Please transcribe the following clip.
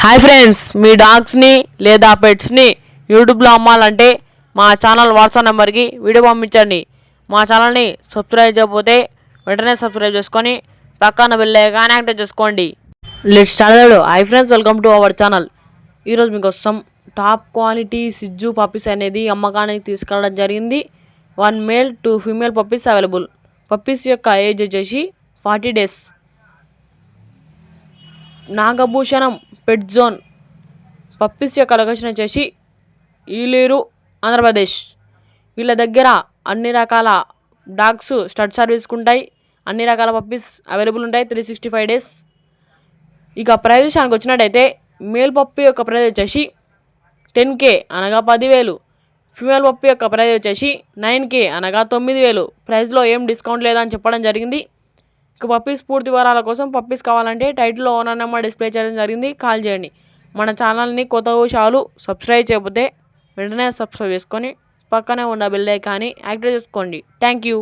Hi friends, మీ డాగ్స్ని లేదా పెట్స్ని యూట్యూబ్లో అమ్మాలంటే మా ఛానల్ వాట్సాప్ నెంబర్కి వీడియో పంపించండి. మా ఛానల్ని సబ్స్క్రైబ్ చేయకపోతే వెంటనే సబ్స్క్రైబ్ చేసుకొని పక్కన బెల్ ఐకాన్ యాక్టివేట్ చేసుకోండి. Let's start. Hi friends, welcome to our channel. ఈరోజు మీకోసం టాప్ క్వాలిటీ సిజ్జు పప్పీస్ అనేది అమ్మకానికి తీసుకెళ్ళడం జరిగింది. 1 male 2 female puppies available. Puppies యొక్క ఏజ్ వచ్చేసి 40 days. నాగభూషణం పెట్ జోన్ పప్పీస్ యొక్క లొకేషన్ వచ్చేసి ఈలేరు, ఆంధ్రప్రదేశ్. వీళ్ళ దగ్గర అన్ని రకాల డాగ్స్ స్టడ్ సర్వీస్కి ఉంటాయి. అన్ని రకాల పప్పీస్ అవైలబుల్ ఉంటాయి 365 days. ఇక ప్రైస్ విషయానికి వచ్చినట్టయితే మేల్ పప్పీ యొక్క ప్రైస్ వచ్చేసి 10K అనగా 10,000. ఫీమేల్ పప్పీ యొక్క ప్రైస్ వచ్చేసి 9K అనగా 9,000. ప్రైస్లో ఏం డిస్కౌంట్ లేదని చెప్పడం జరిగింది. ఇక పప్పీస్ పూర్తి వివరాల కోసం పప్పీస్ కావాలంటే టైటిల్లో ఓనర్ నెంబర్ డిస్ప్లే చేయడం జరిగింది, కాల్ చేయండి. మన ఛానల్ని కొత్త విషయాలు సబ్స్క్రైబ్ చేయకపోతే వెంటనే సబ్స్క్రైబ్ చేసుకొని పక్కనే ఉన్న బెల్ ఐకాన్ని యాక్టివేట్ చేసుకోండి. Thank you.